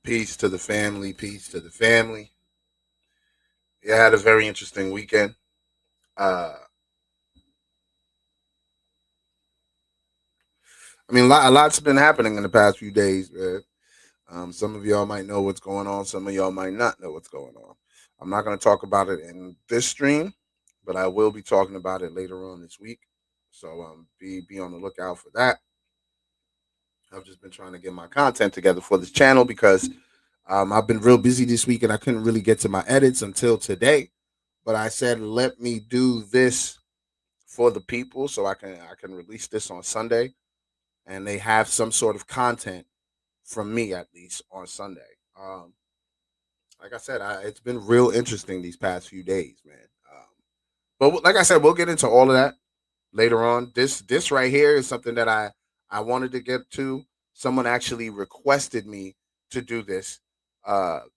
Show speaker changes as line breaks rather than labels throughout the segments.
Peace to the family. Peace to the family. Yeah, I had a very interesting weekend. Uh, a lot's been happening in the past few days, man. Some of y'all might know what's going on. Some of y'all might not know what's going on. I'm not going to talk about it in this stream, but I will be talking about it later on this week. So be on the lookout for that. I've just been trying to get my content together for this channel because I've been real busy this week and I couldn't really get to my edits until today. But I said, let me do this for the people so I can release this on Sunday and they have some sort of content from me at least on Sunday. Um, like I said, it's been real interesting these past few days, man. But like I said, we'll get into all of that later on. This right here is something that I wanted to get to. Someone actually requested me to do this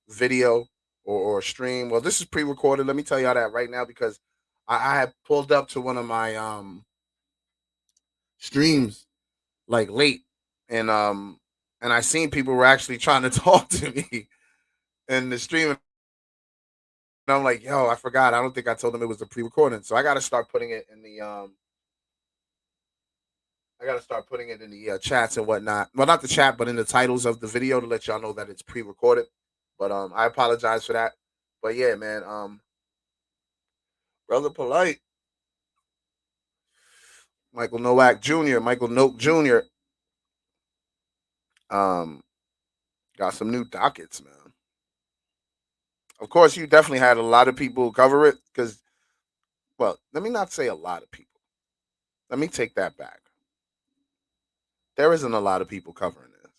video or stream. Well, this is pre-recorded. Let me tell y'all that right now because I had pulled up to one of my streams like late and I seen people were actually trying to talk to me in the stream and I'm like, yo, I forgot. I don't think I told them it was a pre-recording. So I gotta start putting it in the chats and whatnot. Well, not the chat, but in the titles of the video to let y'all know that it's pre-recorded. But I apologize for that. But yeah, man, brother polite, Michael Nowak Jr., Michael Noak Jr. Um got some new dockets, man. Of course, you definitely had a lot of people cover it because, well, let me not say a lot of people. Let me take that back. There isn't a lot of people covering this.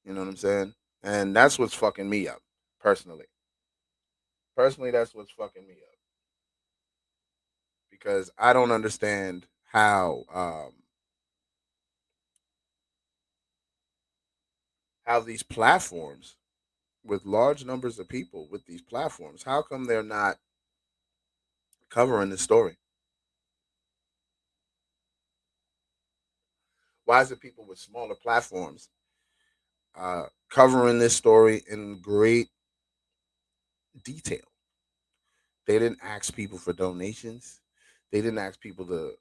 You know what I'm saying? And that's what's fucking me up, personally. Personally, that's what's fucking me up because I don't understand how these platforms with large numbers of people with these platforms, how come they're not covering the story? Why is it people with smaller platforms covering this story in great detail? They didn't ask people for donations. They didn't ask people to,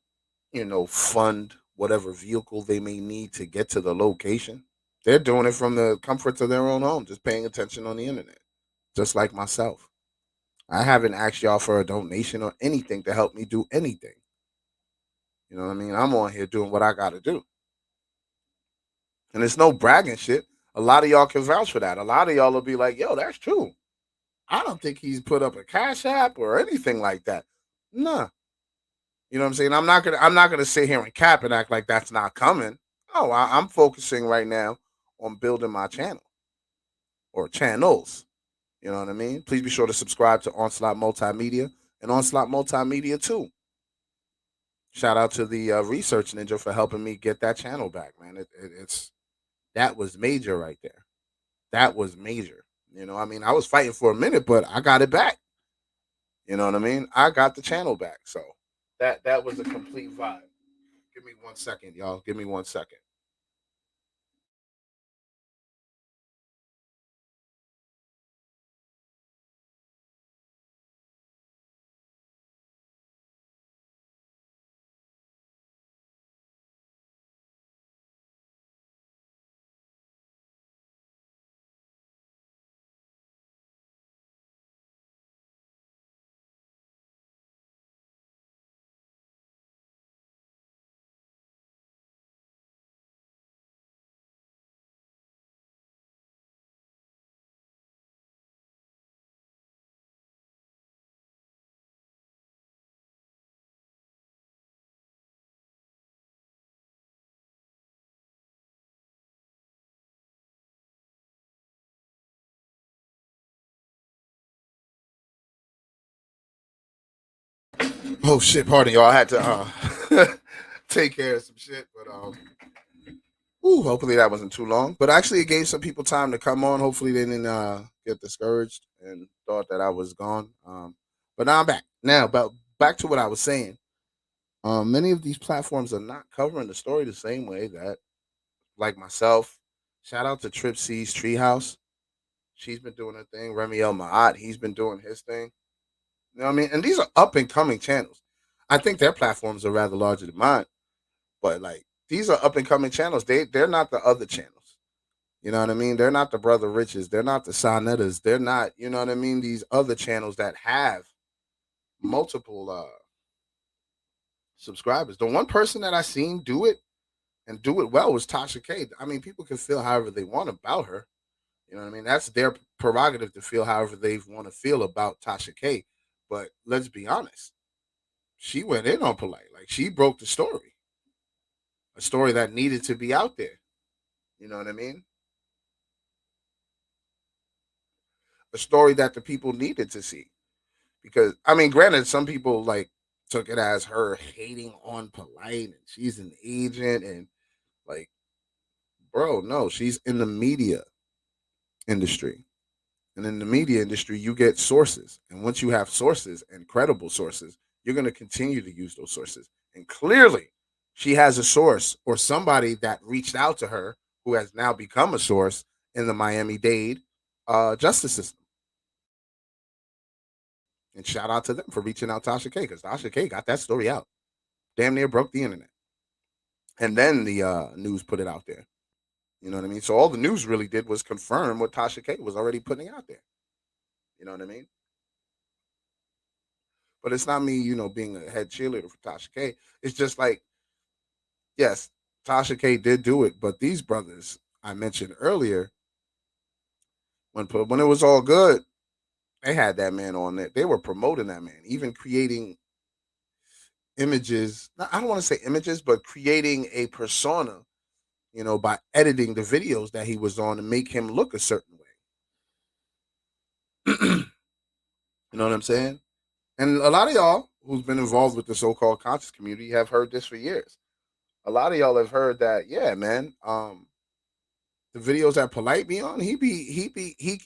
fund whatever vehicle they may need to get to the location. They're doing it from the comforts of their own home, just paying attention on the internet, just like myself. I haven't asked y'all for a donation or anything to help me do anything. You know what I mean? I'm on here doing what I got to do. And it's no bragging shit. A lot of y'all can vouch for that. A lot of y'all will be like, yo, that's true. I don't think he's put up a cash app or anything like that. Nah. You know what I'm saying? I'm not gonna sit here and cap and act like that's not coming. Oh, I'm focusing right now on building my channel or channels. You know what I mean? Please be sure to subscribe to Onslaught Multimedia and Onslaught Multimedia too. Shout out to the Research Ninja for helping me get that channel back, man. It's that was major right there. That was major. I was fighting for a minute, but I got it back. You know what I mean? I got the channel back, so that was a complete vibe. Give me 1 second, y'all. Give me 1 second. Oh shit, pardon y'all. I had to take care of some shit, but hopefully that wasn't too long. But actually, it gave some people time to come on. Hopefully, they didn't get discouraged and thought that I was gone. But now I'm back. Now, about back to what I was saying. Many of these platforms are not covering the story the same way that, like myself. Shout out to Trip C's Treehouse. She's been doing her thing. Remy El Maat, he's been doing his thing. You know what I mean? And these are up and coming channels. I think their platforms are rather larger than mine, but like these are up and coming channels. They're not the other channels. You know what I mean? They're not the Brother Riches. They're not the Sonettas. They're not, you know what I mean? These other channels that have multiple subscribers. The one person that I seen do it and do it well was Tasha K. I mean, people can feel however they want about her. You know what I mean? That's their prerogative to feel however they want to feel about Tasha K. But let's be honest, she went in on Polite. Like she broke the story, a story that needed to be out there. You know what I mean? A story that the people needed to see. Because I mean, granted, some people like took it as her hating on Polite and she's an agent and like, bro, no, she's in the media industry. And in the media industry, you get sources. And once you have sources and credible sources, you're going to continue to use those sources. And clearly, she has a source or somebody that reached out to her who has now become a source in the Miami Dade justice system. And shout out to them for reaching out to Tasha K because Tasha K got that story out. Damn near broke the internet. And then the news put it out there. You know what I mean? So all the news really did was confirm what Tasha K was already putting out there. You know what I mean? But it's not me, being a head cheerleader for Tasha K. It's just like, yes, Tasha K did do it, but these brothers I mentioned earlier, when it was all good, they had that man on there. They were promoting that man, even creating images. I don't want to say images, but creating a persona, by editing the videos that he was on to make him look a certain way. You know what I'm saying? And a lot of y'all who's been involved with the so-called conscious community have heard this for years. A lot of y'all have heard that, yeah, man. The videos that Polite be on, he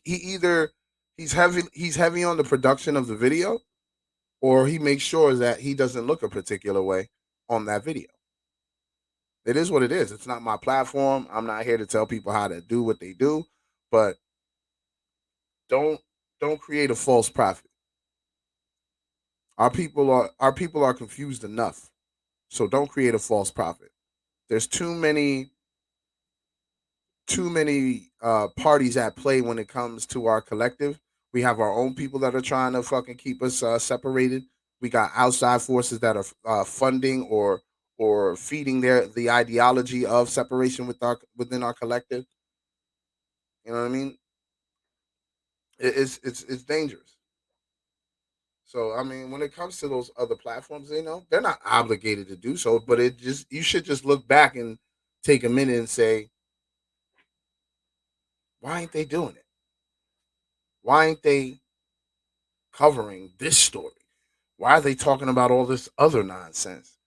either he's heavy on the production of the video, or he makes sure that he doesn't look a particular way on that video. It is what it is. It's not my platform. I'm not here to tell people how to do what they do, but don't don't create a false prophet. Our people are confused enough. So don't create a false prophet. There's too many parties at play when it comes to our collective. We have our own people that are trying to fucking keep us separated. We got outside forces that are funding or feeding the ideology of separation within our collective. You know what I mean? It's dangerous. So I mean, when it comes to those other platforms, they're not obligated to do so, but you should just look back and take a minute and say, why ain't they doing it? Why ain't they covering this story? Why are they talking about all this other nonsense?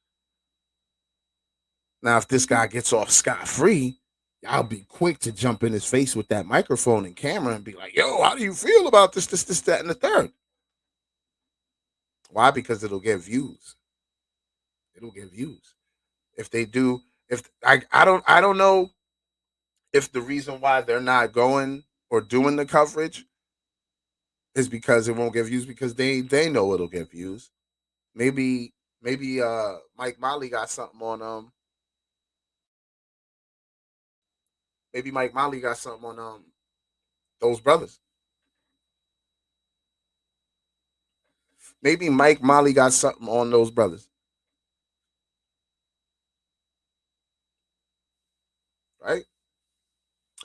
Now, if this guy gets off scot free, I'll be quick to jump in his face with that microphone and camera and be like, yo, how do you feel about this, that, and the third? Why? Because it'll get views. It'll get views. If they do, if I don't know if the reason why they're not going or doing the coverage is because it won't get views because they know it'll get views. Maybe Mike Molly got something on maybe Mike Molly got something on those brothers. Maybe Mike Molly got something on those brothers, right?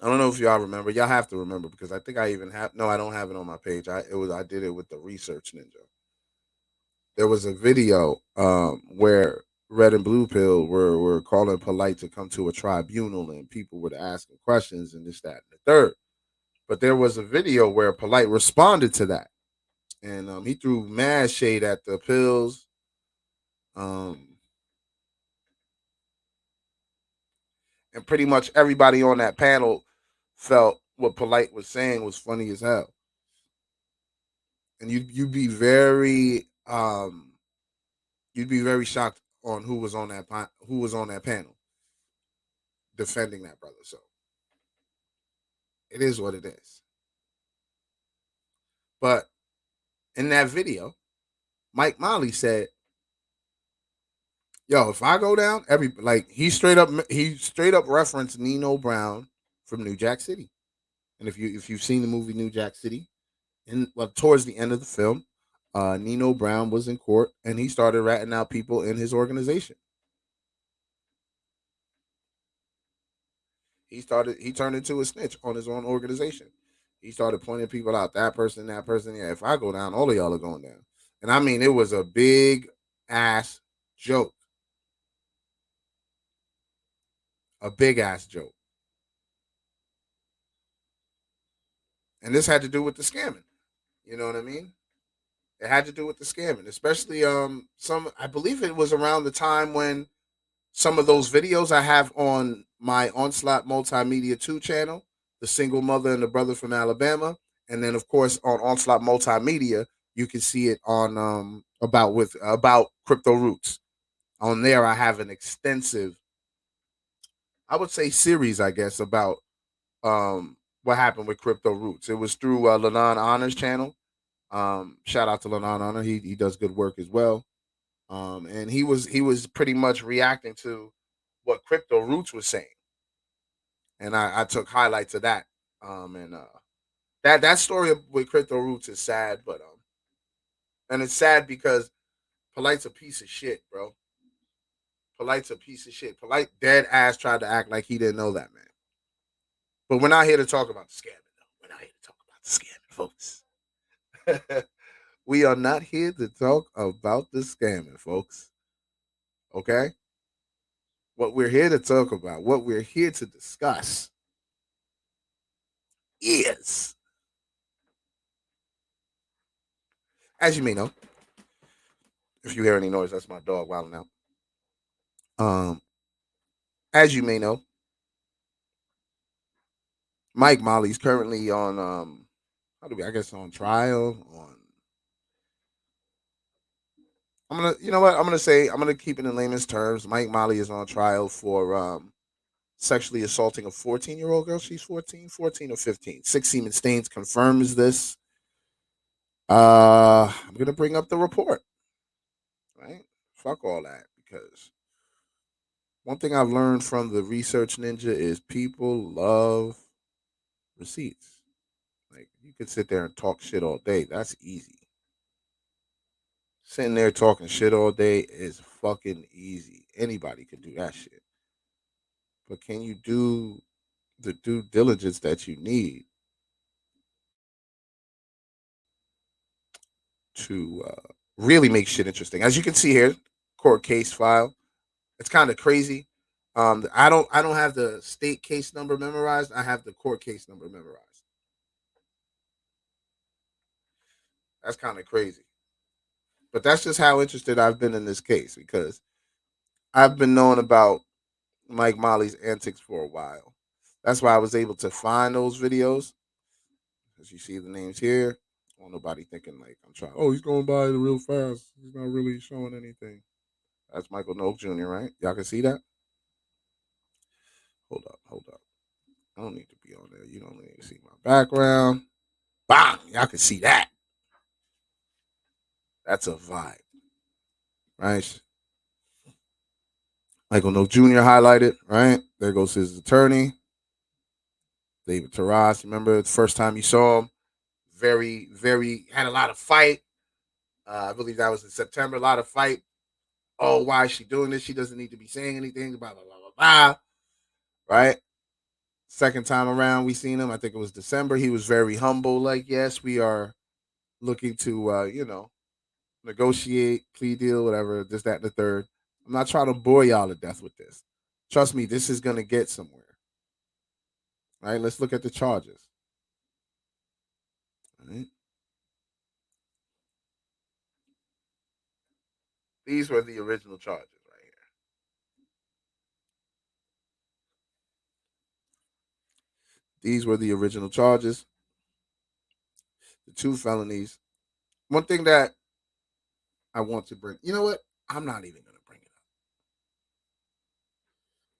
I don't know if y'all remember. Y'all have to remember because I think I even have. No, I don't have it on my page. I did it with the Research Ninja. There was a video where Red and Blue Pill were calling Polite to come to a tribunal and people were asking questions and this, that, and the third. But there was a video where Polite responded to that, and he threw mad shade at the pills. Um, and pretty much everybody on that panel felt what Polite was saying was funny as hell. And you'd be very shocked on who was on that panel defending that brother. So it is what it is. But in that video, Mike Molly said, "Yo, if I go down, every like he straight up referenced Nino Brown from New Jack City. And if you've seen the movie New Jack City, and well, towards the end of the film, Nino Brown was in court and he started ratting out people in his organization. He turned into a snitch on his own organization. He started pointing people out. That person, that person. Yeah, if I go down, all of y'all are going down. And I mean, it was a big ass joke, a big ass joke. And this had to do with the scamming. You know what I mean? It had to do with the scamming, especially some. I believe it was around the time when some of those videos I have on my Onslaught Multimedia 2 channel, the single mother and the brother from Alabama, and then of course on Onslaught Multimedia, you can see it on about crypto roots. On there, I have an extensive, I would say, series, I guess, about what happened with crypto roots. It was through Lanon Honor's channel. Shout out to Lanon Honor. He does good work as well. And he was pretty much reacting to what Crypto Roots was saying, and I took highlights of that. And that story with Crypto Roots is sad, but and it's sad because Polite's a piece of shit, bro. Polite's a piece of shit. Polite dead ass tried to act like he didn't know that man. But we're not here to talk about the scamming, though. We're not here to talk about the scamming, folks. We are not here to talk about the scamming, folks. Okay? What we're here to talk about, what we're here to discuss is, as you may know, if you hear any noise, that's my dog wilding out. Um, as you may know, Mike Molly's currently on how do we I guess on trial on I'm gonna you know what I'm gonna keep it in layman's terms. Mike Molly is on trial for sexually assaulting a 14-year-old girl. She's 14 or 15. Six semen stains confirms this. I'm gonna bring up the report, right? Fuck all that, because one thing I've learned from the research ninja is people love receipts. Like, you could sit there and talk shit all day. That's easy. Sitting there talking shit all day is fucking easy. Anybody could do that shit. But can you do the due diligence that you need to really make shit interesting? As you can see here, court case file. It's kind of crazy. I don't have the state case number memorized. I have the court case number memorized. That's kind of crazy. But that's just how interested I've been in this case, because I've been knowing about Mike Molly's antics for a while. That's why I was able to find those videos. As you see the names here, I want nobody thinking like I'm trying. Oh, he's going by the real fast. He's not really showing anything. That's Michael Noak Jr., right? Y'all can see that. Hold up, hold up. I don't need to be on there. You don't need to see my background. Bang! Y'all can see that. That's a vibe, right? Michael Noak Jr. highlighted, right? There goes his attorney, David Taras. Remember the first time you saw him? Very, very had a lot of fight. I believe that was in September. A lot of fight. Oh, why is she doing this? She doesn't need to be saying anything. Blah blah blah blah blah. Right. Second time around, we seen him. I think it was December. He was very humble. Like, yes, we are looking to, negotiate, plea deal, whatever. This, that, and the third. I'm not trying to bore y'all to death with this. Trust me, this is gonna get somewhere. Right. Let's look at the charges. Right. These were the original charges right here. These were the original charges. The two felonies. One thing that I want to bring, you know what? I'm not even going to bring it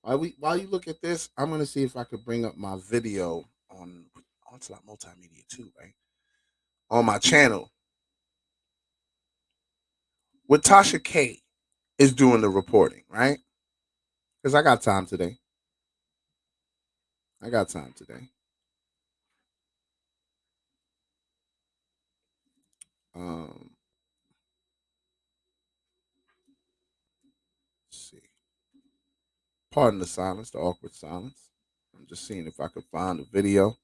up. While you look at this, I'm going to see if I could bring up my video on Onslaught Multimedia too, right? on my channel with Tasha K is doing the reporting, right? Because I got time today. I got time today. Um, let's see. Pardon the silence, the awkward silence. I'm just seeing if I could find a video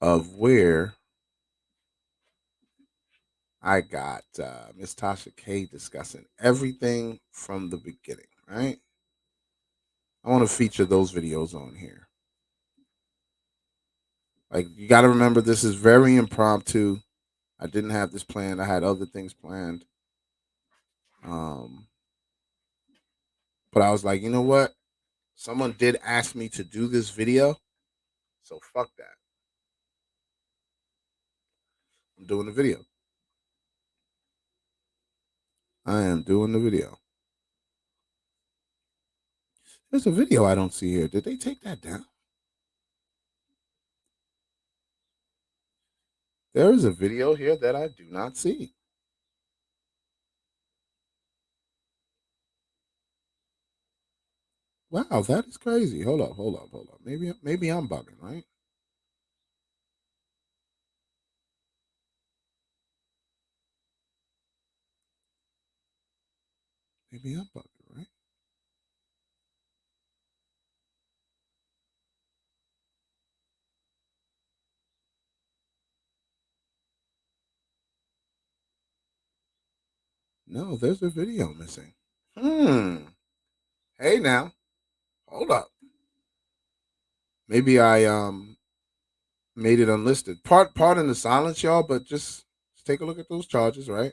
of where I got Miss Tasha K discussing everything from the beginning, right? I want to feature those videos on here. Like, you got to remember, this is very impromptu. I didn't have this planned. I had other things planned. Um, but I was like, you know what? Someone did ask me to do this video, so fuck that. I'm doing the video. I am doing the video. There's a video I don't see here. Did they take that down? There is a video here that I do not see. Wow, that is crazy. Hold up, hold up, hold up. Maybe I'm bugging, right? Maybe I'm bugging, right? No, there's a video missing. Hmm. Hey now, hold up. Maybe I made it unlisted. Pardon the silence, y'all, but just take a look at those charges, right?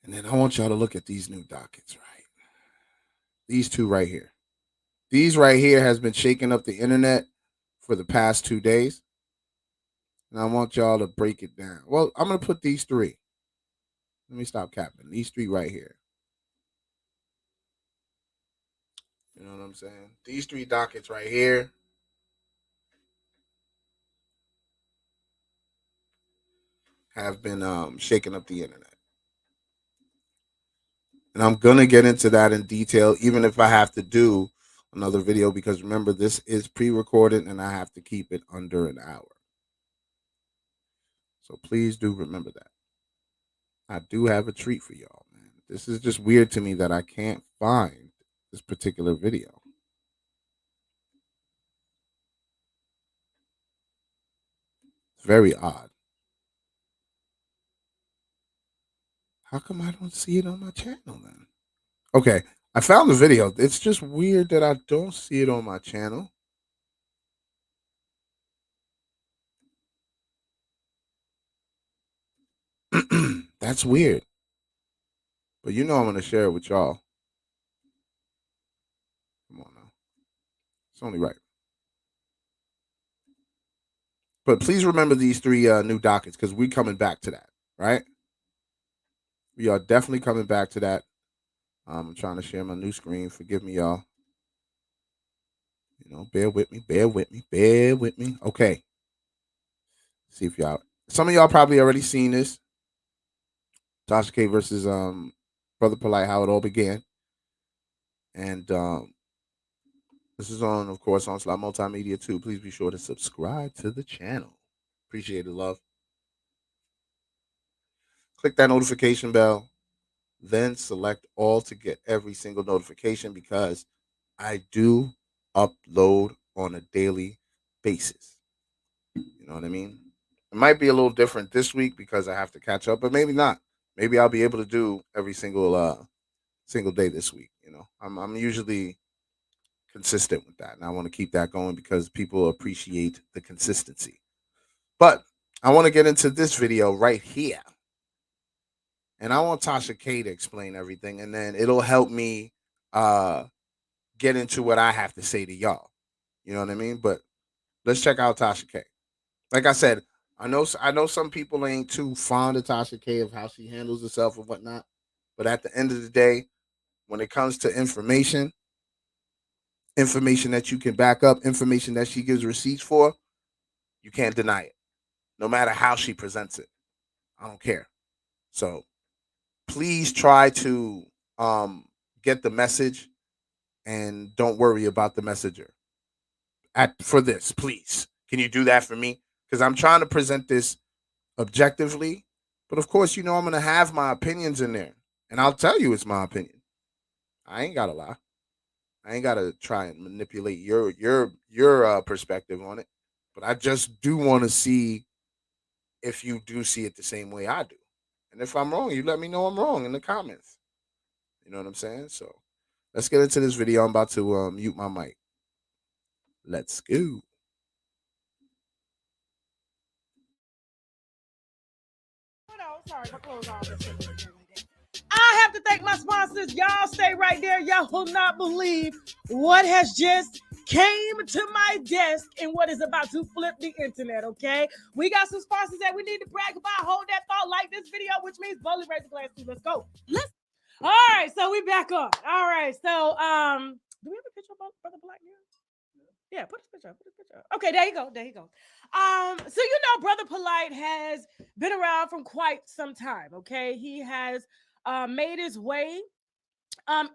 And then I want y'all to look at these new dockets, right? These two right here. These right here has been shaking up the internet for the past 2 days. And I want y'all to break it down. Well, I'm gonna put these three. Let me stop capping. These three right here. You know what I'm saying? These three dockets right here have been shaking up the internet. And I'm gonna get into that in detail, even if I have to do another video, because remember, this is pre-recorded and I have to keep it under an hour. So please do remember that. I do have a treat for y'all, man. This is just weird to me that I can't find this particular video. It's very odd. How come I don't see it on my channel then? Okay, I found the video. It's just weird that I don't see it on my channel. That's weird. But you know I'm gonna share it with y'all. Come on now. It's only right. But please remember these three new dockets because we're coming back to that, right? We are definitely coming back to that. I'm trying to share my new screen. Forgive me, y'all. You know, bear with me, bear with me, bear with me. Okay. See if y'all, some of y'all probably already seen this. Tasha K versus Brother Polite, how it all began. And this is on, of course, on Slot Multimedia too. Please be sure to subscribe to the channel. Appreciate it, love. Click that notification bell, then select all to get every single notification because I do upload on a daily basis. You know what I mean? It might be a little different this week because I have to catch up, but maybe not. Maybe I'll be able to do every single day this week. You know, I'm usually consistent with that, and I want to keep that going because people appreciate the consistency. But I want to get into this video right here, and I want Tasha K to explain everything, and then it'll help me uh get into what I have to say to y'all. You know what I mean? But let's check out Tasha K. Like I said, I know some people ain't too fond of Tasha K of how she handles herself and whatnot. But at the end of the day, when it comes to information that you can back up, information that she gives receipts for, you can't deny it. no matter how she presents it. I don't care. So please try to get the message and don't worry about the messenger. For this, please. Can you do that for me? Because I'm trying to present this objectively, but of course, I'm gonna have my opinions in there, and I'll tell you it's my opinion. I ain't gotta lie. I ain't gotta try and manipulate your perspective on it, but I just do want to see if you do see it the same way I do, and if I'm wrong, you let me know I'm wrong in the comments. You know what I'm saying? So let's get into this video. I'm about to mute my mic. Let's go.
Sorry, my clothes all I have to thank my sponsors. Y'all stay right there. Y'all will not believe what has just came to my desk and what is about to flip the internet, okay? We got some sponsors that we need to brag about. Hold that thought, like this video, which means boldly raise the glass too. Let's go. All right, so we back on. All right, so do we have a picture of Brother Black here? Yeah, put his picture up. Okay, there you go. So Brother Polite has been around from quite some time. Okay, he has made his way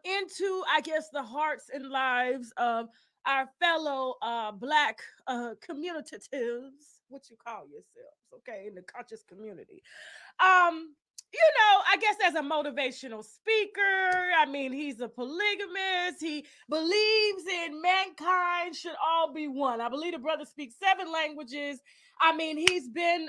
into, I guess, the hearts and lives of our fellow Black communitatives, what you call yourselves, okay, in the conscious community. I guess as a motivational speaker, I mean, he's a polygamist. He believes in mankind should all be one. I believe the brother speaks 7 languages. I mean, he's been,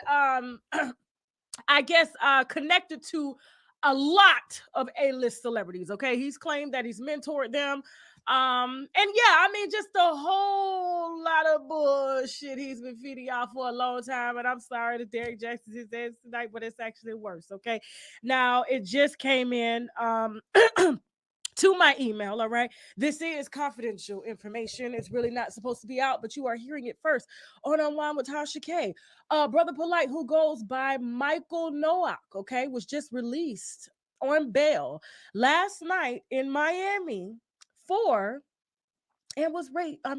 I guess, connected to a lot of A-list celebrities. Okay, he's claimed that he's mentored them. And yeah, I mean, just a whole lot of bullshit he's been feeding y'all for a long time. And I'm sorry that Derek Jackson's his ass tonight, but it's actually worse. Okay, now it just came in. To my email, all right? This is confidential information. It's really not supposed to be out, but you are hearing it first on Online with Tasha K. Brother Polite, who goes by Michael Nowak, okay, was just released on bail last night in Miami and was raped. I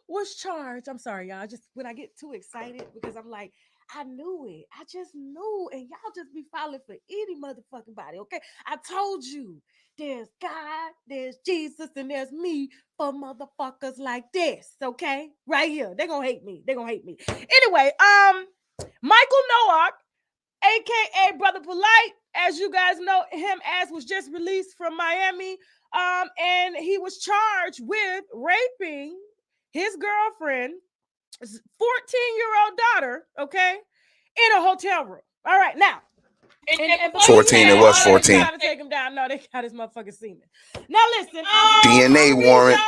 was charged. I'm sorry, y'all. Just when I get too excited because I'm like, I knew it. I just knew. And y'all just be falling for any motherfucking body, okay? I told you there's God, there's Jesus, and there's me for motherfuckers like this, okay? Right here. They're gonna hate me. Anyway, Michael Nowak, aka Brother Polite, as you guys know him as, was just released from Miami. And he was charged with raping his girlfriend, 14-year-old daughter, okay, in a hotel room. All right, now.
And 14, it was 14.
They trying to take him down. No, they got his motherfucking semen. Now listen,
DNA warrant.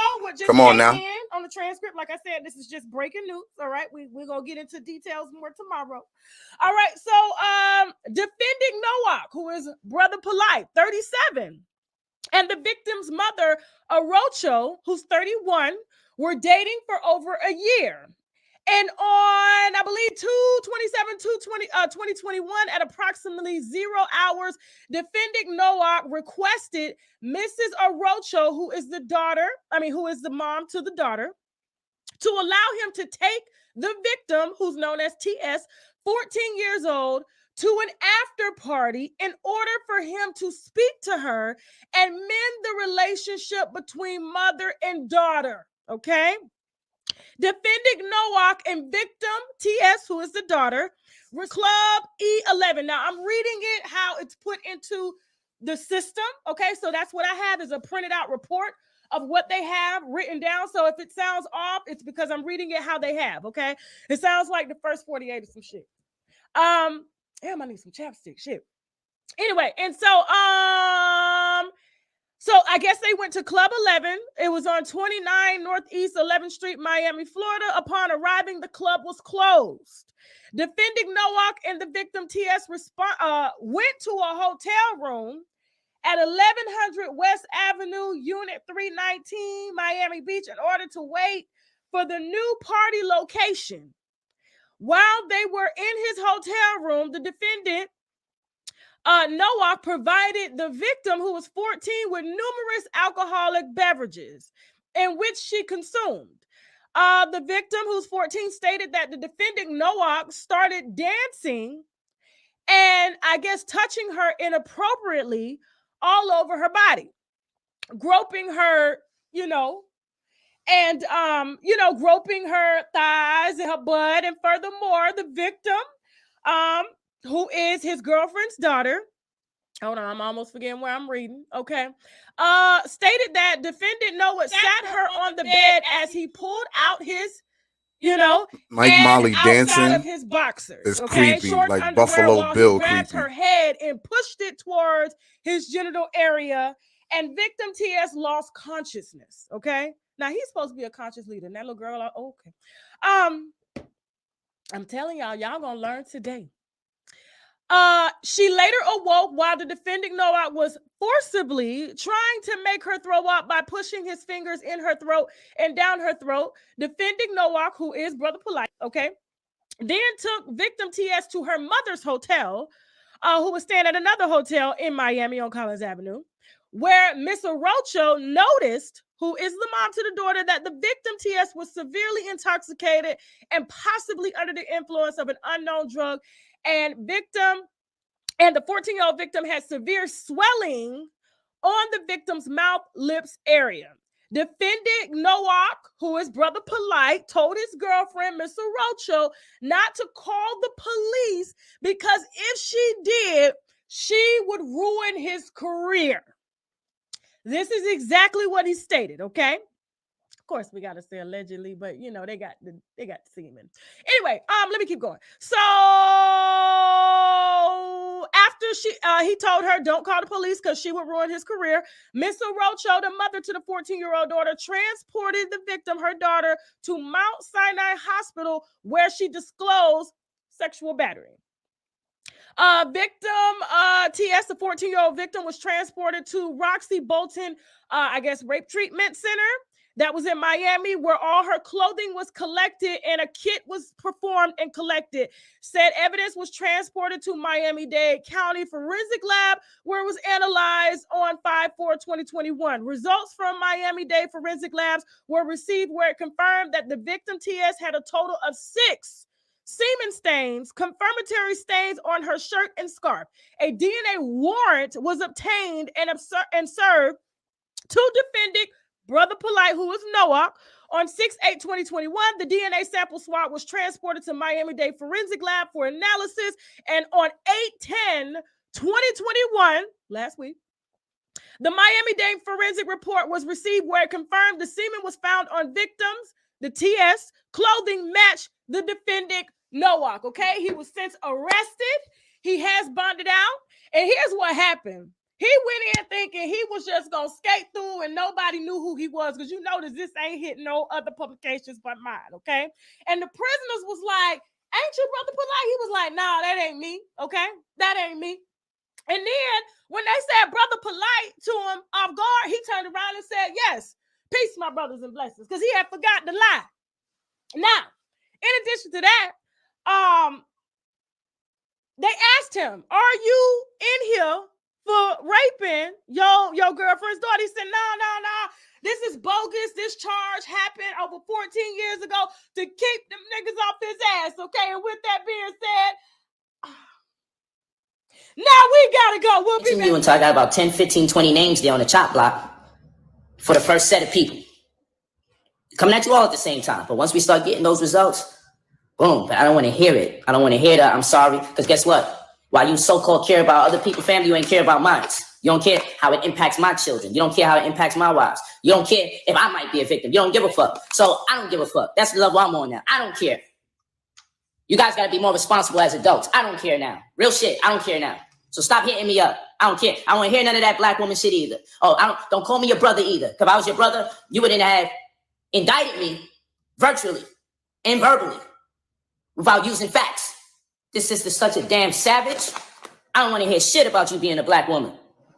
Come on now.
On the transcript, like I said, this is just breaking news. All right, we're gonna get into details more tomorrow. All right, so defending Nowak, who is Brother Polite, 37, and the victim's mother, Arocho, who's 31, were dating for over a year. And on, I believe, 2021, at approximately 0 hours, defending Nowak requested Mrs. Arocho, who is the mom to the daughter, to allow him to take the victim, who's known as TS, 14 years old, to an after party in order for him to speak to her and mend the relationship between mother and daughter, okay? Defending Nowak and victim TS, who is the daughter, Club E11. Now, I'm reading it how it's put into the system, okay? So that's what I have, is a printed out report of what they have written down. So if it sounds off, it's because I'm reading it how they have, okay? It sounds like the first 48 or some shit. Damn, I need some chapstick. Shit. Anyway, and so I guess they went to Club 11. It was on 29 Northeast 11th Street, Miami, Florida. Upon arriving, the club was closed. Defending Nowak and the victim TS went to a hotel room at 1100 West Avenue, Unit 319, Miami Beach, in order to wait for the new party location. While they were in his hotel room, the defendant, Nowak, provided the victim, who was 14, with numerous alcoholic beverages in which she consumed. The victim, who's 14, stated that the defendant Noah started dancing and I guess touching her inappropriately all over her body, groping her, and groping her thighs and her butt. And furthermore, the victim, who is his girlfriend's daughter, hold on, I'm almost forgetting where I'm reading. Okay. Stated that defendant Noah sat her on the bed as he pulled out his,
Mike
and
Molly
outside
dancing
of his boxers.
is
Okay.
creepy,
Short
like
underwear,
Buffalo
while
Bill
he grabbed
creepy.
her head and pushed it towards his genital area, and victim TS lost consciousness. Okay. Now he's supposed to be a conscious leader. And that little girl, okay. I'm telling y'all gonna learn today. She later awoke while the defendant Noah was forcibly trying to make her throw up by pushing his fingers in her throat and down her throat. Defendant Noah, who is Brother Polite, okay, then took victim TS to her mother's hotel, who was staying at another hotel in Miami on Collins Avenue, where Miss Orocho noticed, who is the mom to the daughter, that the victim TS was severely intoxicated and possibly under the influence of an unknown drug. And the 14-year-old victim had severe swelling on the victim's mouth, lips area. Defendant Noah, who is Brother Polite, told his girlfriend, Miss Orocho, not to call the police because if she did, she would ruin his career. This is exactly what he stated, okay? Of course, we got to say allegedly, but they got the semen. Anyway, let me keep going. So after he told her don't call the police because she would ruin his career, Miss Orocho, the mother to the 14-year-old daughter, transported the victim, her daughter, to Mount Sinai Hospital, where she disclosed sexual battery. Victim TS, the 14-year-old victim, was transported to Roxy Bolton, rape treatment center that was in Miami, where all her clothing was collected and a kit was performed and collected. Said evidence was transported to Miami-Dade County Forensic Lab, where it was analyzed on 5/4/2021. Results from Miami-Dade Forensic Labs were received, where it confirmed that the victim TS had a total of 6 semen stains, confirmatory stains on her shirt and scarf. A DNA warrant was obtained and served to defendant Brother Polite, who is Noah. On 6/8/2021, the DNA sample swab was transported to Miami-Dade Forensic Lab for analysis. And on 8/10/2021, last week, the Miami-Dade forensic report was received, where it confirmed the semen was found on victims. The TS clothing matched the defendant Noah. Okay, he was since arrested. He has bonded out. And here's what happened. He went in thinking he was just going to skate through and nobody knew who he was, because you notice this ain't hitting no other publications but mine, okay? And the prisoners was like, ain't you Brother Polite? He was like, nah, that ain't me, okay? That ain't me. And then when they said Brother Polite to him off guard, he turned around and said, yes, peace, my brothers and blessings, because he had forgotten to lie. Now, in addition to that, they asked him, are you in here for raping your girlfriend's daughter? He said, no. This is bogus. This charge happened over 14 years ago to keep them niggas off his ass, okay? And with that being said, now we gotta go. We'll be back.
Until I got about 10, 15, 20 names there on the chop block for the first set of people. Coming at you all at the same time. But once we start getting those results, boom, but I don't want to hear it. I don't want to hear that. I'm sorry. Because guess what? While you so-called care about other people's family, you ain't care about mine. You don't care how it impacts my children. You don't care how it impacts my wives. You don't care if I might be a victim. You don't give a fuck. So I don't give a fuck. That's the level I'm on now. I don't care. You guys got to be more responsible as adults. I don't care now. Real shit. I don't care now. So stop hitting me up. I don't care. I don't want to hear none of that black woman shit either. Oh, don't call me your brother either. Because if I was your brother, you wouldn't have indicted me virtually and verbally without using facts. This sister's such a damn savage. I don't want to hear shit about you being a black woman.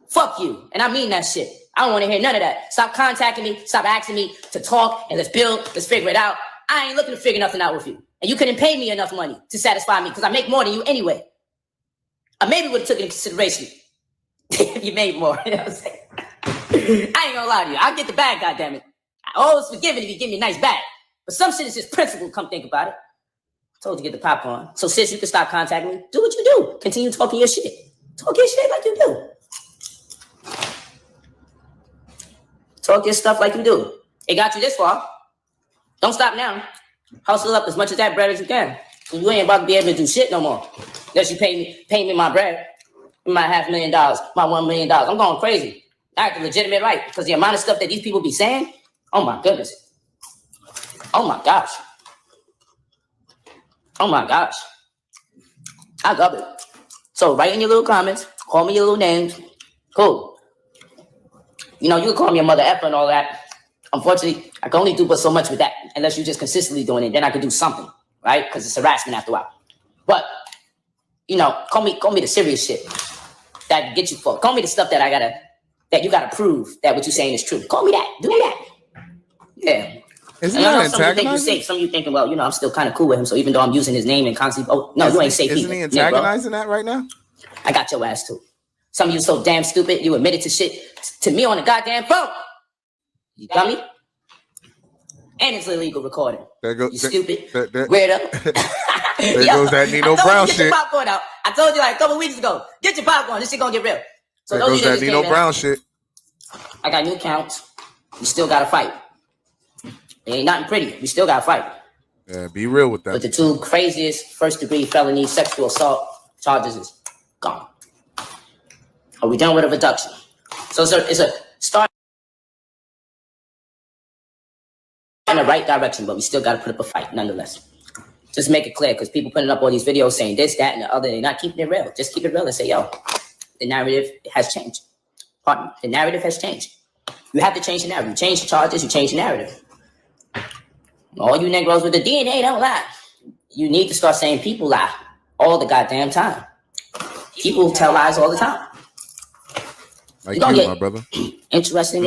Fuck you. And I mean that shit. I don't want to hear none of that. Stop contacting me. Stop asking me to talk and let's build. Let's figure it out. I ain't looking to figure nothing out with you. And you couldn't pay me enough money to satisfy me because I make more than you anyway. I maybe would have took it into consideration if you made more. You know what I'm saying? I ain't gonna lie to you. I'll get the bag, goddammit. I always forgive it if you give me a nice bag. But some shit is just principle, come think about it. I told you to get the popcorn. So sis, you can stop contacting me. Do what you do. Continue talking your shit. Talk your shit like you do. Talk your stuff like you do. It got you this far. Don't stop now. Hustle up as much of that bread as you can. You ain't about to be able to do shit no more. Unless you pay me my bread. My $500,000, my $1 million. I'm going crazy. I have the legitimate right because the amount of stuff that these people be saying, oh my goodness. Oh my gosh. Oh my gosh. I love it. So write in your little comments, call me your little names. Cool. You know, you can call me a mother effer and all that. Unfortunately, I can only do but so much with that unless you're just consistently doing it. Then I could do something, right? Because it's harassment after a while. But, you know, call me the serious shit that get you fucked. Call me the stuff that you gotta prove that what you're saying is true. Call me that. Do that. Yeah.
Isn't
and I
that
know some of you think you're
antagonizing?
safe. Some of you thinking, well, you know, I'm still kind of cool with him. So even though I'm using his name and constantly, oh no, you ain't safe
Isn't
either.
he
Yeah, bro.
antagonizing that right now?
I got your ass too. Some of you so damn stupid, you admitted to shit to me on the goddamn phone. You got me? And it's illegal recording.
There goes
You stupid
there
weirdo.
goes that Nino Brown
get
shit.
your popcorn out. I told you like a couple weeks ago. Get your popcorn. This shit gonna get real. So
There
those
goes
of you
that
that
Nino
came
Brown
in,
shit.
I got new accounts. You still gotta fight. It ain't nothing pretty. We still gotta fight.
Yeah, be real with that.
But the two craziest first-degree felony sexual assault charges is gone. Are we done with a reduction? So it's a start in the right direction, but we still got to put up a fight nonetheless. Just make it clear, because people putting up all these videos saying this, that, and the other. They're not keeping it real. Just keep it real and say, yo, the narrative has changed. Pardon me. The narrative has changed. You have to change the narrative. You change the charges, you change the narrative. All you Negroes with the DNA don't lie. You need to start saying people lie all the goddamn time. People tell lies all the time.
Like
You don't
you,
get
my brother.
interesting,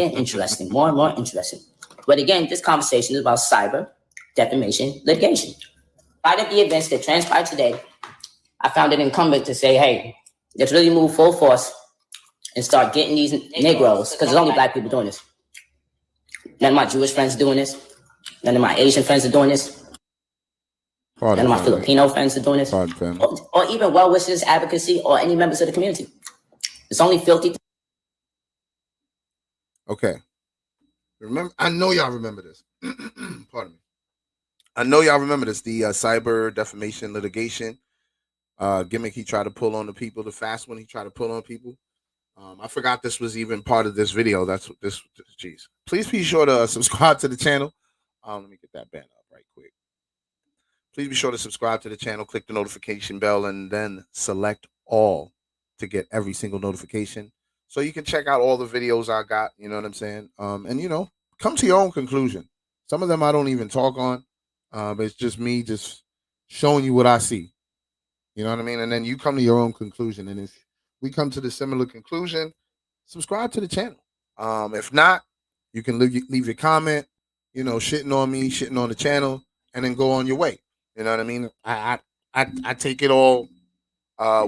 more and more interesting. But again, this conversation is about cyber defamation litigation. In light of the events that transpired today, I found it incumbent to say, hey, let's really move full force and start getting these Negroes, because there's only black people doing this. None of my Jewish friends are doing this. None of my Asian friends are doing this. None of my Filipino friends are doing this. Or even well-wishers, advocacy, or any members of the community. It's only filthy.
Okay. Remember, I know y'all remember this. Pardon me. I know y'all remember this. The cyber defamation litigation gimmick he tried to pull on the people. The fast one he tried to pull on people. I forgot this was even part of this video. That's what this. Jeez. Please be sure to subscribe to the channel. Let me get that banner up right quick. Please be sure to subscribe to the channel. Click the notification bell and then select all to get every single notification. So you can check out all the videos I got, you know what I'm saying? And, you know, come to your own conclusion. Some of them I don't even talk on. It's just me just showing you what I see. You know what I mean? And then you come to your own conclusion. And if we come to the similar conclusion, subscribe to the channel. If not, you can leave your comment, you know, shitting on me, shitting on the channel, and then go on your way. You know what I mean? I take it all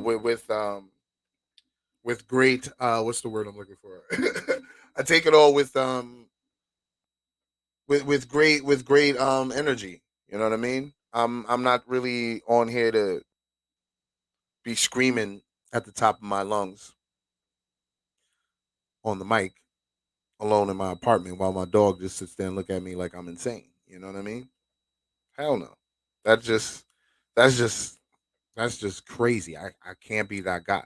with great what's the word I'm looking for? I take it all with great energy. You know what I mean? I'm not really on here to be screaming at the top of my lungs on the mic alone in my apartment while my dog just sits there and look at me like I'm insane. You know what I mean? Hell no. That's just crazy. I can't be that guy.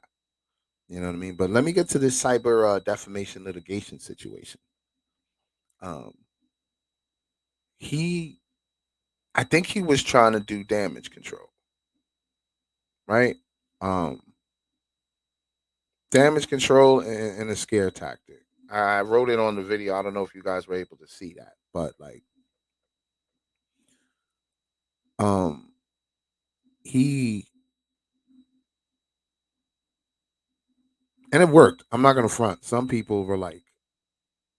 You know what I mean? But let me get to this cyber defamation litigation situation. I think he was trying to do damage control, right? Damage control and a scare tactic. I wrote it on the video. I don't know if you guys were able to see that, but like, and it worked. I'm not gonna front. Some people were like,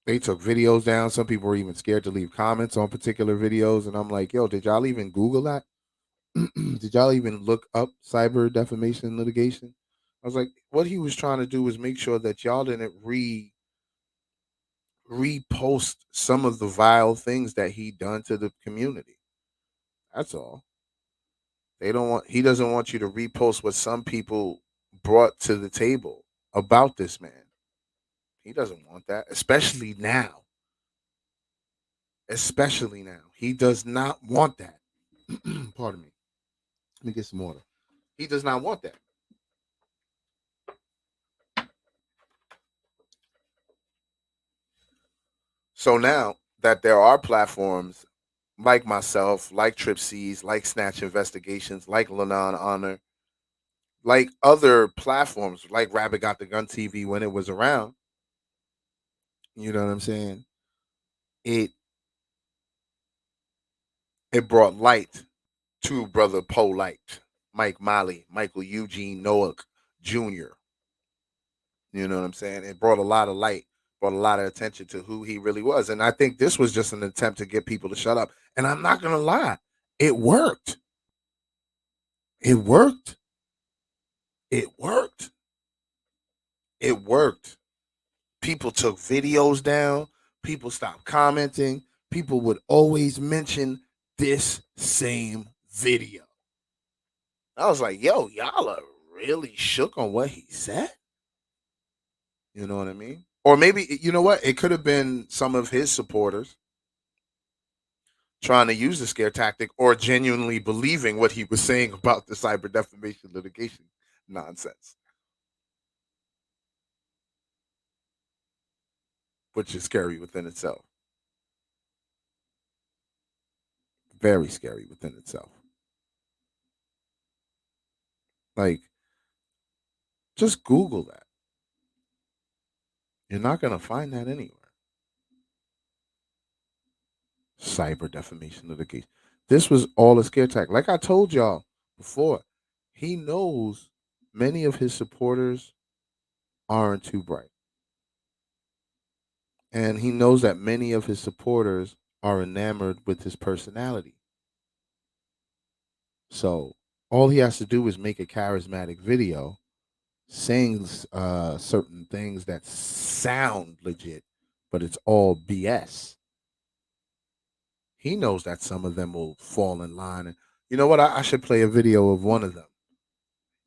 they took videos down. Some people were even scared to leave comments on particular videos, and I'm like, yo, did y'all even Google that? Did y'all even look up cyber defamation litigation? I was like, what he was trying to do was make sure that y'all didn't repost some of the vile things that he done to the community. That's all. He doesn't want you to repost what some people brought to the table about this man. He doesn't want that, especially now. Especially now. He does not want that. Pardon me. Let me get some water. He does not want that. So now that there are platforms like myself, like Trip C's, like Snatch Investigations, like Lenon Honor, like other platforms, like Rabbit Got the Gun TV when it was around, you know what I'm saying? It it brought light to brother POLIGHT, Mike Molly, Michael Eugene Noack Jr. You know what I'm saying? It brought a lot of light, brought a lot of attention to who he really was. And I think this was just an attempt to get people to shut up. And I'm not gonna lie, it worked. It worked. It worked. It worked. People took videos down. People stopped commenting. People would always mention this same video. I was like, yo, y'all are really shook on what he said. You know what I mean? Or maybe, you know what? It could have been some of his supporters trying to use the scare tactic or genuinely believing what he was saying about the cyber defamation litigation nonsense, which is scary within itself. Very scary within itself. Like, just Google that. You're not going to find that anywhere. Cyber defamation litigation. This was all a scare tactic. Like I told y'all before, he knows many of his supporters aren't too bright. And he knows that many of his supporters are enamored with his personality. So all he has to do is make a charismatic video saying certain things that sound legit, but it's all BS. He knows that some of them will fall in line. And you know what? I should play a video of one of them.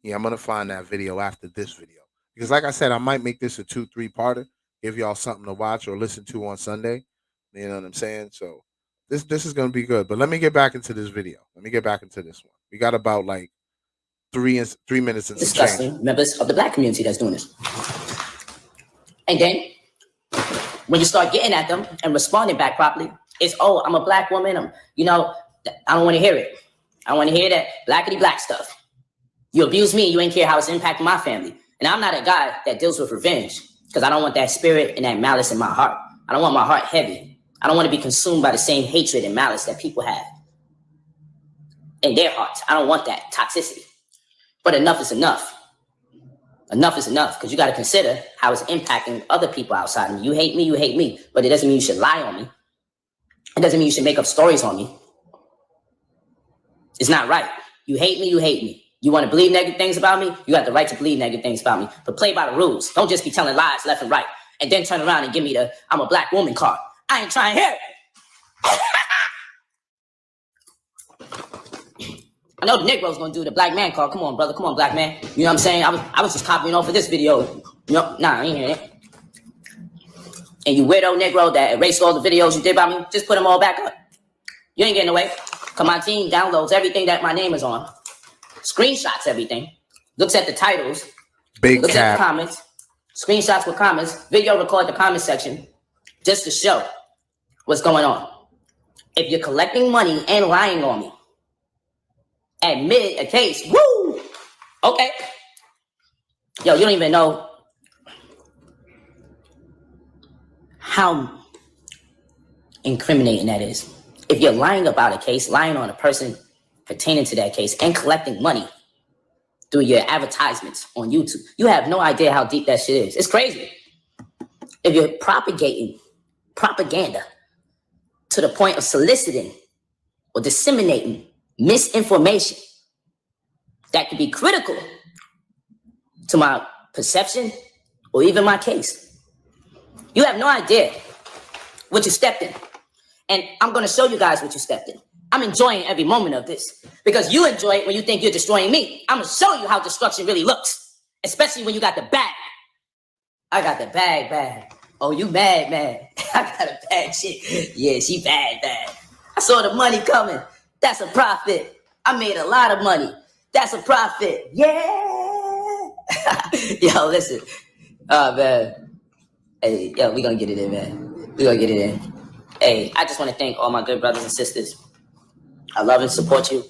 Yeah, I'm going to find that video after this video. Because like I said, I might make this a 2-3-parter, give y'all something to watch or listen to on Sunday. You know what I'm saying? So this is going to be good. But let me get back into this video. Let me get back into this one. We got about like 3 minutes and some
disgusting
change.
members of the black community that's doing this. And then when you start getting at them and responding back properly, it's, oh, I'm a black woman. I don't want to hear it. I want to hear that blackity black stuff. You abuse me, you ain't care how it's impacting my family. And I'm not a guy that deals with revenge because I don't want that spirit and that malice in my heart. I don't want my heart heavy. I don't want to be consumed by the same hatred and malice that people have in their hearts. I don't want that toxicity. But enough is enough. Enough is enough, because you got to consider how it's impacting other people outside of me. You hate me, but it doesn't mean you should lie on me. It doesn't mean you should make up stories on me. It's not right. You hate me. You want to believe negative things about me? You got the right to believe negative things about me. But play by the rules. Don't just be telling lies left and right and then turn around and give me the I'm a black woman card. I ain't trying to hear it. I know the Negro's gonna do the black man card. Come on, brother. Come on, black man. You know what I'm saying? I was just copying off of this video. Nah, I ain't hearing it. And you weirdo Negro that erased all the videos you did about me, just put them all back up. You ain't getting away. Cause my team downloads everything that my name is on. Screenshots everything. Looks at the titles. Looks at the comments. Screenshots with comments. Video record the comment section. Just to show what's going on. If you're collecting money and lying on me, admit a case. Woo! Okay. Yo, you don't even know how incriminating that is. If you're lying about a case, lying on a person pertaining to that case, and collecting money through your advertisements on YouTube, you have no idea how deep that shit is. It's crazy. If you're propagating propaganda to the point of soliciting or disseminating misinformation that could be critical to my perception or even my case, you have no idea what you stepped in. And I'm going to show you guys what you stepped in. I'm enjoying every moment of this because you enjoy it when you think you're destroying me. I'm going to show you how destruction really looks, especially when you got the bag. I got the bag. Oh, you mad. I got a bad shit. Yeah, she bad. I saw the money coming. That's a profit. I made a lot of money. That's a profit. Yeah. Yo, listen. Oh, man. Hey, yo, we gonna get it in, man. We gonna get it in. Hey, I just want to thank all my good brothers and sisters. I love and support you.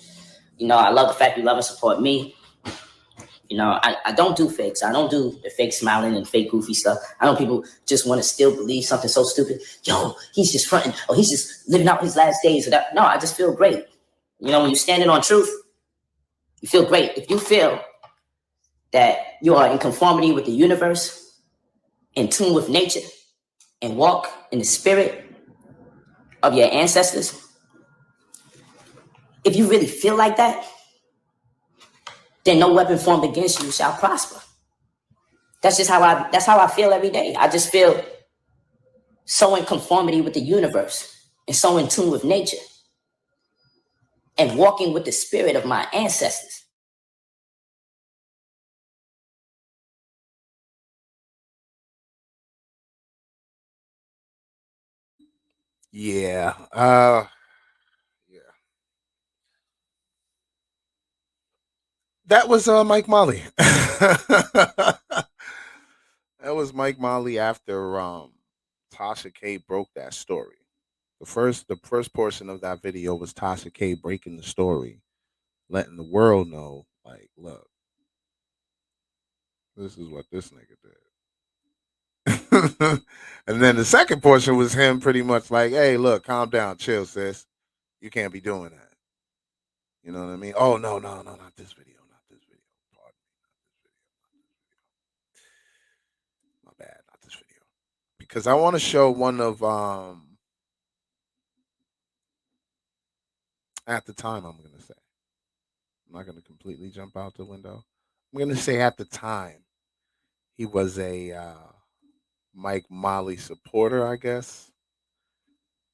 You know, I love the fact you love and support me. You know, I don't do fakes. I don't do the fake smiling and fake goofy stuff. I know people just want to still believe something so stupid. Yo, he's just fronting. Oh, he's just living out his last days. Or that. No, I just feel great. You know, when you're standing on truth, you feel great. If you feel that you are in conformity with the universe, in tune with nature, and walk in the spirit of your ancestors, if you really feel like that, then no weapon formed against you shall prosper. That's just how I feel every day. I just feel so in conformity with the universe and so in tune with nature and walking with the spirit of my ancestors.
Yeah. Yeah. That was Mike Molly. That was Mike Molly after Tasha K broke that story. The first portion of that video was Tasha K breaking the story, letting the world know, like, look, this is what this nigga did. And then the second portion was him pretty much like, hey, look, calm down, chill, sis. You can't be doing that. You know what I mean? Oh no, not this video, not this video. Pardon me, not this video. My bad, not this video. Because I want to show one of at the time, I'm gonna say. I'm not gonna completely jump out the window. I'm gonna say at the time he was a Mike Molly supporter, I guess.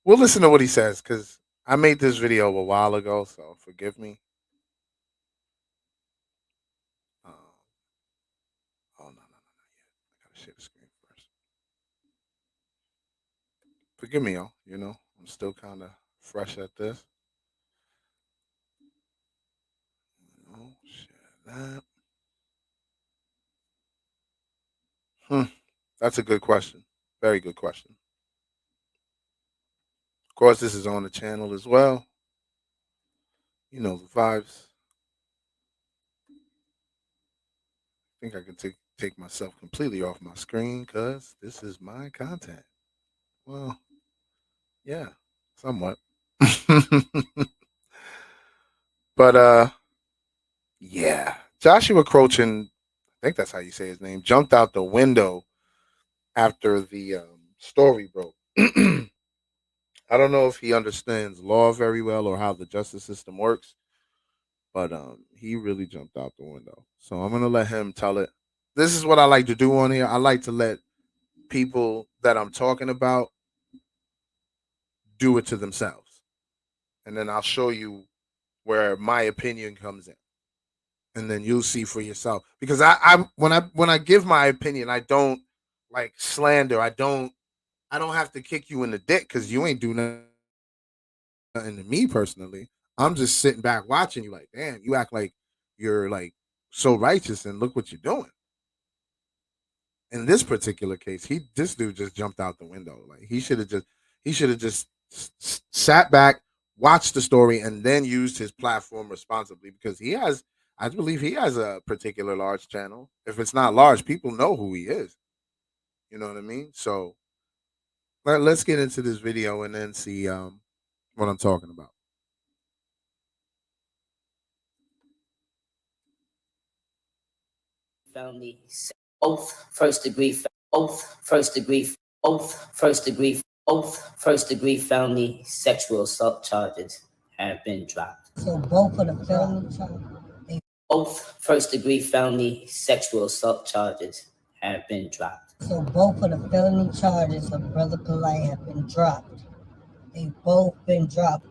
We'll listen to what he says because I made this video a while ago, so forgive me. Um, oh no, not yet. I gotta share the screen first. Forgive me, y'all. You know, I'm still kind of fresh at this. Oh, share that. Hmm. That's a good question. Very good question. Of course, this is on the channel as well. You know the vibes. I think I can take myself completely off my screen because this is my content. Well, yeah, somewhat. But yeah, Joshua Crochin, I think that's how you say his name, jumped out the window after the story broke. I don't know if he understands law very well or how the justice system works, but he really jumped out the window. So I'm gonna let him tell it. This is what I like to do on here. I like to let people that I'm talking about do it to themselves, and then I'll show you where my opinion comes in, and then you'll see for yourself. Because when I give my opinion, I don't like slander. I don't have to kick you in the dick because you ain't do nothing to me personally. I'm just sitting back watching you like, damn, you act like you're like so righteous and look what you're doing. In this particular case, this dude just jumped out the window. Like he should have just sat back, watched the story, and then used his platform responsibly because I believe he has a particular large channel. If it's not large, people know who he is. You know what I mean? So let's get into this video and then see what I'm talking about.
Felony, oath, first degree, oath, first degree, oath, first degree, oath, first degree felony sexual assault charges have been dropped.
So both of the felony charges.
Both first degree felony sexual assault charges have been dropped.
So both of the felony charges of Brother Polite have been dropped. They've both been dropped.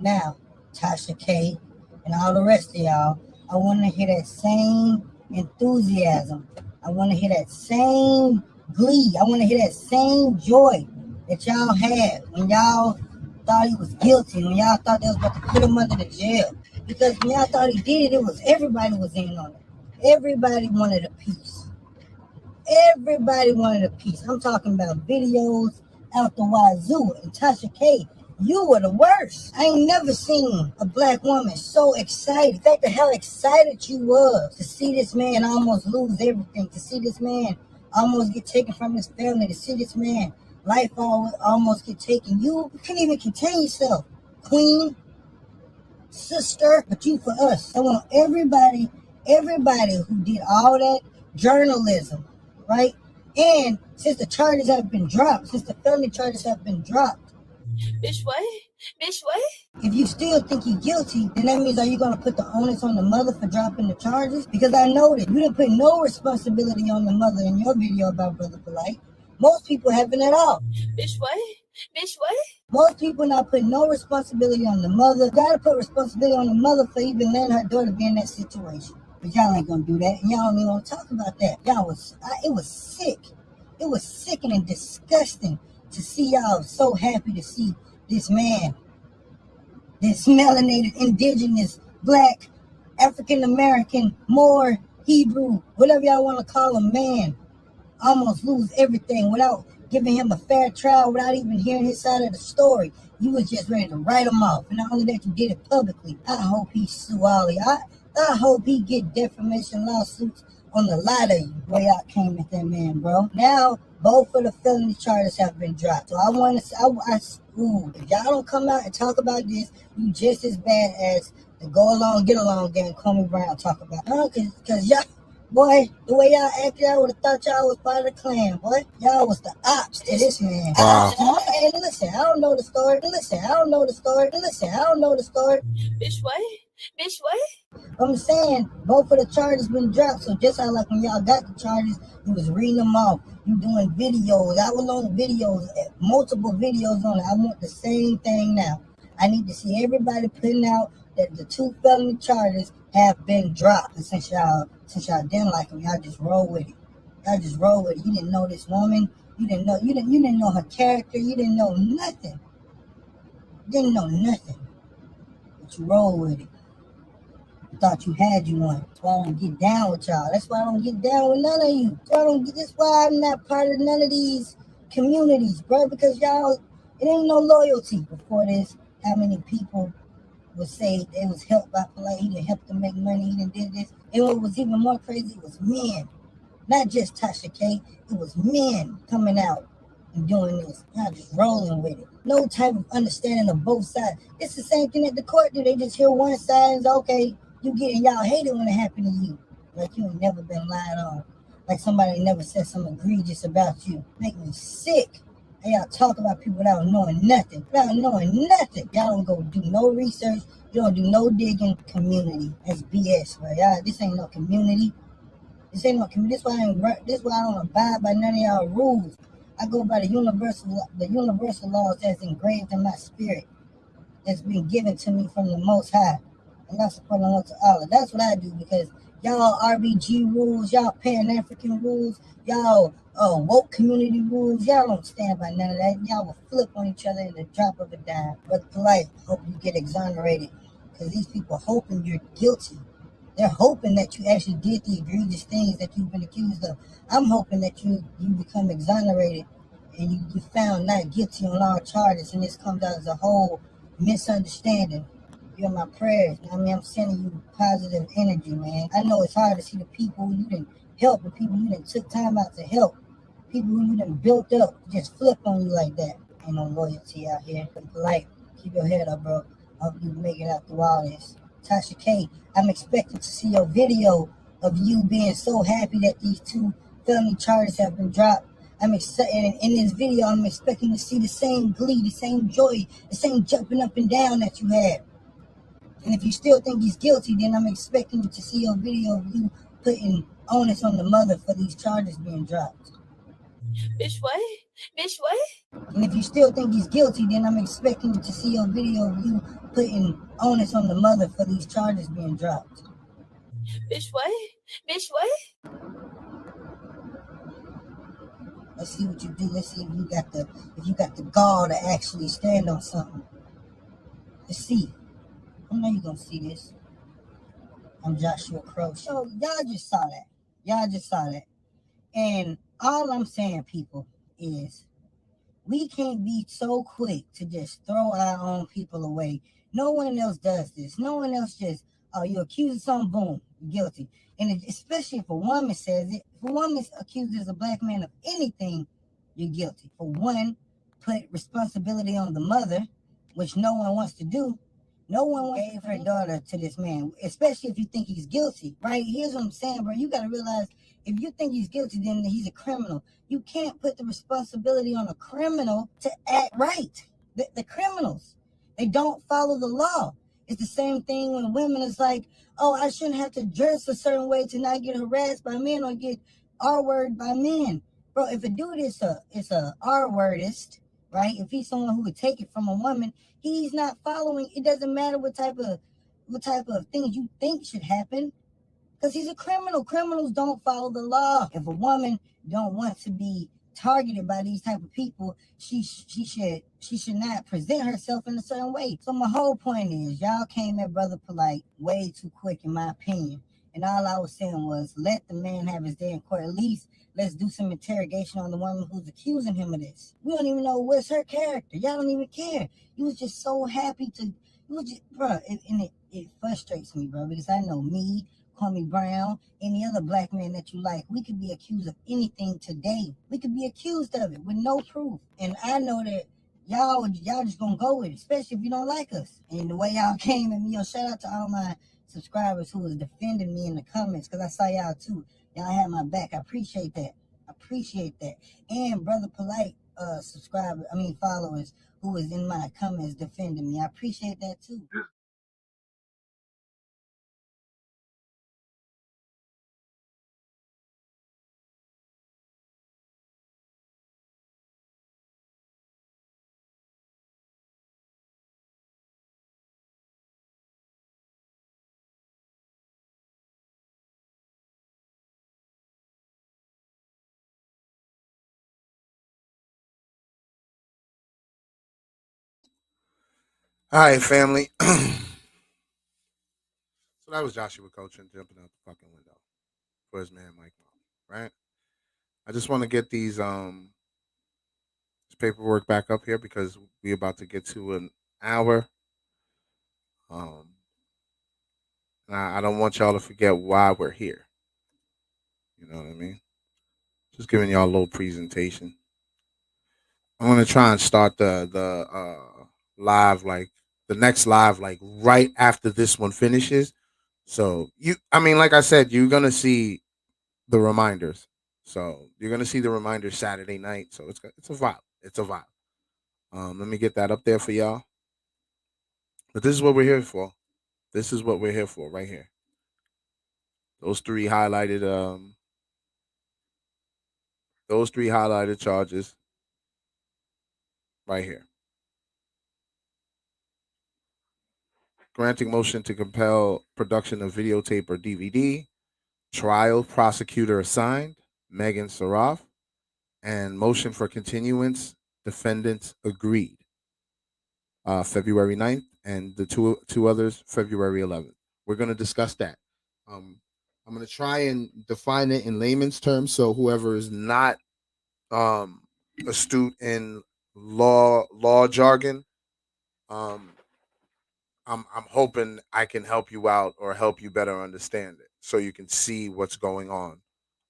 Now, Tasha K and all the rest of y'all, I want to hear that same enthusiasm. I want to hear that same glee. I want to hear that same joy that y'all had when y'all thought he was guilty, when y'all thought they was about to put him under the jail. Because when y'all thought he did it, it was everybody was in on it. Everybody wanted a piece. Everybody wanted a piece. I'm talking about videos out the wazoo. And Tasha K, you were the worst. I ain't never seen a black woman so excited. In fact, how excited you was to see this man almost lose everything, to see this man almost get taken from his family, to see this man life almost get taken. You couldn't even contain yourself, queen, sister, but you for us. I want everybody who did all that journalism, right? And since the charges have been dropped, since the felony charges have been dropped,
Bitch, what? Bitch, what?
if you still think you're guilty, then that means, are you going to put the onus on the mother for dropping the charges? Because I know that you didn't put no responsibility on the mother in your video about Brother Polite. Most people haven't at all.
Bitch, what? Bitch, what?
Most people not putting no responsibility on the mother. You gotta put responsibility on the mother for even letting her daughter be in that situation. But y'all ain't gonna do that. And y'all don't even want to talk about that. It was sick. It was sickening and disgusting to see y'all so happy to see this man, this melanated, indigenous, black, African American, Moor, Hebrew, whatever y'all want to call him, man, almost lose everything without giving him a fair trial, without even hearing his side of the story. You was just ready to write him off. And not only that, you did it publicly. I hope he sue all of you. I hope he get defamation lawsuits on the lot of you. The way I came at that man, bro. Now, both of the felony charges have been dropped. So I want to, if y'all don't come out and talk about this, you just as bad as the go along, get along gang Comey Brown talk about. Cause y'all, boy, the way y'all acted, I would have thought y'all was part of the clan, boy. Y'all was the ops to this man.
Wow.
And listen, I don't know the story. I don't know the story.
Bitch, what? Bitch, what?
I'm saying both of the charges been dropped. So just how like when y'all got the charges, you was reading them off. You doing videos, hour-long videos, multiple videos on it. I want the same thing now. I need to see everybody putting out that the 2 felony charges have been dropped. And since y'all didn't like them, y'all just roll with it. You didn't know this woman. You didn't know her character. You didn't know nothing. But you roll with it. You thought you had you one. That's why I don't get down with y'all. That's why I don't get down with none of you. That's why I'm not part of none of these communities, bro. Because y'all, it ain't no loyalty. Before this, how many people would say they was helped by Polite? He done helped them make money. He done did this. And what was even more crazy, it was men. Not just Tasha K. It was men coming out and doing this. Y'all just rolling with it. No type of understanding of both sides. It's the same thing that the court do. They just hear one side and say, okay, you get it. Y'all hate it when it happened to you. Like you ain't never been lied on. Like somebody never said something egregious about you. Make me sick. And y'all talk about people without knowing nothing. Y'all don't go do no research. You don't do no digging. Community. That's BS, bro. Y'all, this ain't no community. This is why I don't abide by none of y'all rules. I go by the universal laws that's engraved in my spirit, that's been given to me from the Most High, and that's according to Allah. That's what I do, because y'all RBG rules, y'all Pan African rules, y'all woke community rules, y'all don't stand by none of that. Y'all will flip on each other in the drop of a dime. But Polite, hope you get exonerated, because these people hoping you're guilty. They're hoping that you actually did the egregious things that you've been accused of. I'm hoping that you become exonerated and you found not guilty on all charges, and this comes out as a whole misunderstanding. You're my prayers. I mean, I'm sending you positive energy, man. I know it's hard to see the people who you didn't help, the people you didn't took time out to help, people who you didn't built up, just flip on you like that. Ain't no loyalty out here. Be polite. Keep your head up, bro. I hope you make it out through all this. Tasha K, I'm expecting to see your video of you being so happy that these 2 felony charges have been dropped. I'm excited, and in this video, I'm expecting to see the same glee, the same joy, the same jumping up and down that you had. And if you still think he's guilty, then I'm expecting to see your video of you putting onus on the mother for these charges being dropped.
Bitch, what? Bitch, what?
And if you still think he's guilty, then I'm expecting to see a video of you putting onus on the mother for these charges being dropped.
Bitch, what? Bitch, what?
Let's see what you do. Let's see if you got the gall to actually stand on something. Let's see. I know you're gonna see this. I'm Joshua Crow. So y'all just saw that. Y'all just saw that. And all I'm saying, people, is we can't be so quick to just throw our own people away. No one else does this. No one else just, oh, you accuse someone, boom, guilty. And especially if a woman says it, if a woman accuses a black man of anything, you're guilty. For one, put responsibility on the mother, which no one wants to do. No one gave her daughter to this man, especially if you think he's guilty, right? Here's what I'm saying, bro. You got to realize if you think he's guilty, then he's a criminal. You can't put the responsibility on a criminal to act right. The criminals, they don't follow the law. It's the same thing when women is like, oh, I shouldn't have to dress a certain way to not get harassed by men or get R-word by men. Bro, if a dude is a R-wordist, right? If he's someone who would take it from a woman, he's not following. It doesn't matter what type of things you think should happen, because he's a criminal. Criminals don't follow the law. If a woman don't want to be targeted by these type of people, she should not present herself in a certain way. So my whole point is, y'all came at Brother Polite way too quick, in my opinion. And all I was saying was, let the man have his day in court. At least let's do some interrogation on the woman who's accusing him of this. We don't even know what's her character. Y'all don't even care. You was just so happy to, you was just, bro, it frustrates me, bro, because I know me, Kwame Brown, any other black man that you like, we could be accused of anything today. We could be accused of it with no proof. And I know that y'all just gonna go with it, especially if you don't like us. And the way y'all came at me, shout out to all my subscribers who was defending me in the comments, because I saw y'all too. Y'all had my back. I appreciate that. And Brother Polite followers who was in my comments defending me. I appreciate that too.
All right, family. So that was Joshua coaching jumping out the fucking window for his man Mike Molly, right? I just want to get this paperwork back up here because we're about to get to an hour. Um, and I don't want y'all to forget why we're here. You know what I mean? Just giving y'all a little presentation. I'm gonna try and start the live, like the next live, like right after this one finishes. So I mean, like I said, you're gonna see the reminders. So you're gonna see the reminders Saturday night. So it's a vibe. It's a vibe. Let me get that up there for y'all. But this is what we're here for. This is what we're here for right here. Those three highlighted charges right here. Granting motion to compel production of videotape or DVD. Trial prosecutor assigned, Megan Saroff, and motion for continuance, defendants agreed. February 9th, and the two others, February 11th. We're going to discuss that. I'm going to try and define it in layman's terms, so whoever is not um, astute in law jargon, um, I'm hoping I can help you out or help you better understand it, so you can see what's going on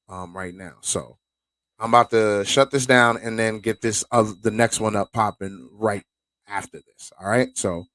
right now. So I'm about to shut this down and then get the next one up popping right after this. All right. So